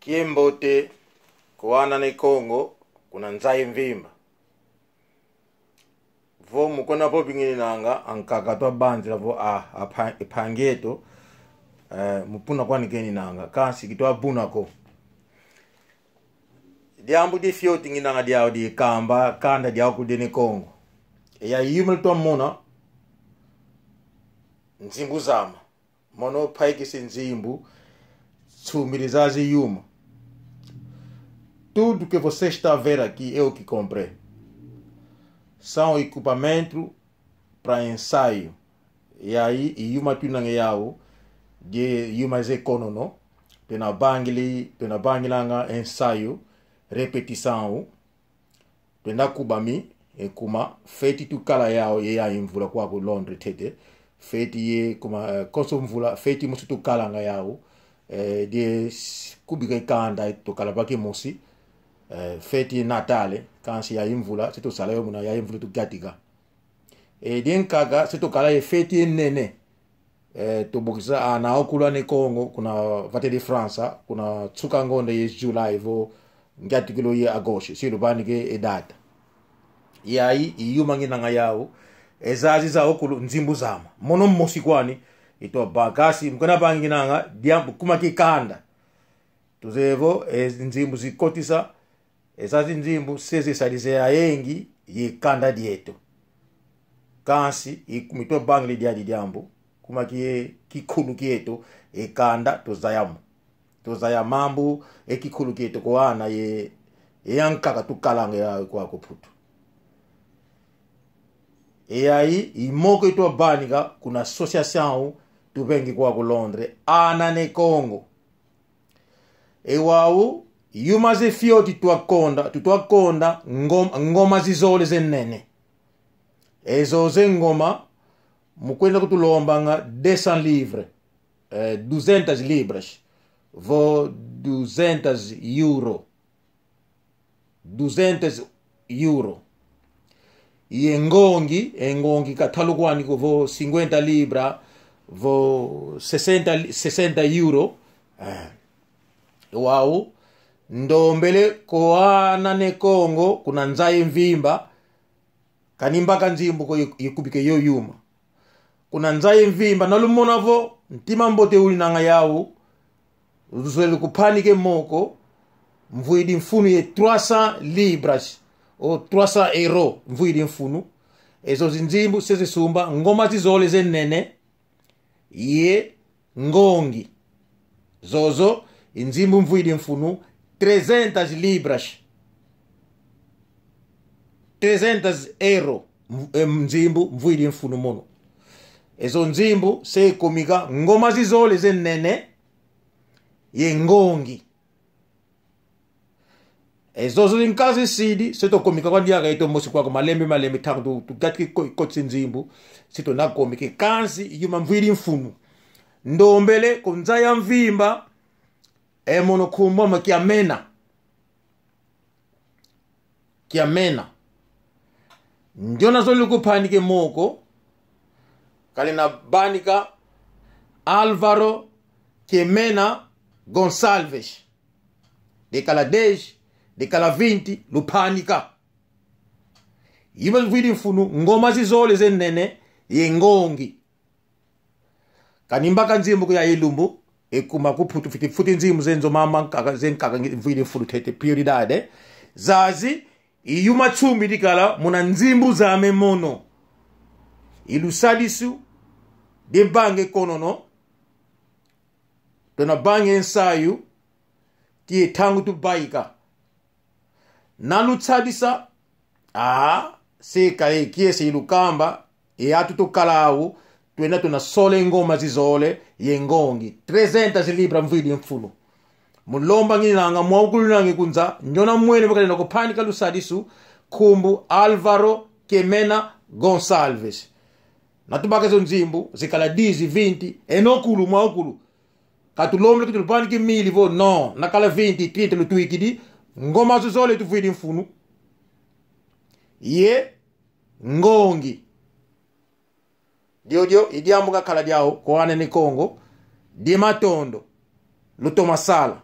Kiembote kuwana ne Kongo kuna nzai mvimba vo mukona po bingini nanga ankakatwa banzira vo ipangeto mupuna kwani keni nanga kasi kitwa bunako diambu di fioti nginanga diao di kamba kanda diao kudene Kongo ya yumel to mona nzimbu zama mono paiki sinzimbu tsumirizazi yuma. Tudo que você está a ver aqui é o que comprei. São equipamentos para ensaio. E aí, e uma tunangeau de uma economo, pena bangilanga ensaio, repetição, pena kubami, e kuma, feiti tu kala yao e a invula kwa ku Londres tete, feiti ye kuma konsumvula, feiti musu tu kala nga yao, de kubika kanda to kala baki mosi. Feti natale kansi ya imvula sito salayo muna ya imvula tu gatika den kaga sito kala ye feti nene to bokisa ana okula ne Kongo kuna vate de France kuna tsuka ngonde ye July vo ngatikilo ye agosto silo banike data yayi iyuma ngina yao ezazi za okulu nzimbu zama mono mosikwani ito bagasi mkona banginanga diambu kuma kikanda tuzevo nzimbu zikotisa ezazi nzimbu seze salizea yengi yikanda dieto kansi ikumito bangli diadi diambu kuma kie kikulu kieto ekanda tozayamambu ekikulu kieto koana ye yankaka tukalanga ya kwa kuputu aí imoko ito banika kuna association tubengi kwa ku Londres ana ne Kongo wau yumaze fioti tuakonda ngoma zizole zenene ezo zengoma mukwenda kutulomba nga 200 livres 200 libras vo 200 euro e engongi katalukwani ko vo 50 libra vo 60 euro wau ndombele koana ne Kongo kuna nzai mvimba kanimba kanzimbu ko yikubike yoyuma kuna nzai mvimba nalumona vo ntima mbote uli nanga yawo uzwele kupanike moko mvuidi mfunu ye 300 libras o 300 euro mvuidi mfunu ezo zinzimbu seze sumba ngoma zizole zenene ye ngongi zozo inzimbu mvuidi mfunu 300 libras 300 euro mzimbu mvuidi mfunu mono ezo nzimbu se komika ngoma zizole zenene ye ngongi ezo zinkazi sidi seto komika kwa ndiaga ito mosi kwa malembe tangu tugati kotsi nzimbu sito na komike kansi yuma mvuidi mfunu ndombele kunzaya mvimba mono kumoma kiamena njona zoli kupanike moko kalina banika Álvaro Quimena Gonçalves de kala 10 de kala 20 lupanika yima vidi mfunu ngoma zizole zenene yengongi kanimba kanzimbu ya ilumbu ekuma kuputu futi nzimu zenzo mama nkaka vidi mfunu tete prioridade zazi iyuma chumbi dikala muna nzimbu za memono ilusadisu de bange konono dona bange ensayu tie tangu tu baika nalu tsadisa se kale kiese ilukamba atu to kalawu twenda tuna sole ngoma zizole yengongi 300 libra mvidi mfulu mulomba nginanga mwakulunange kunza njona mwene bakalenda kupanika lusadisu kumbu Álvaro Quimena Gonçalves natubaka zo nzimbu zikala 10 20 enokulu mwaokulu katulomle kutulupaniki mili vo no nakala 20 30 lutuikidi ngoma zizole tuvidi mfunu ye ngongi dio idiambuka kala diao koane ni Kongo di matondo luto masala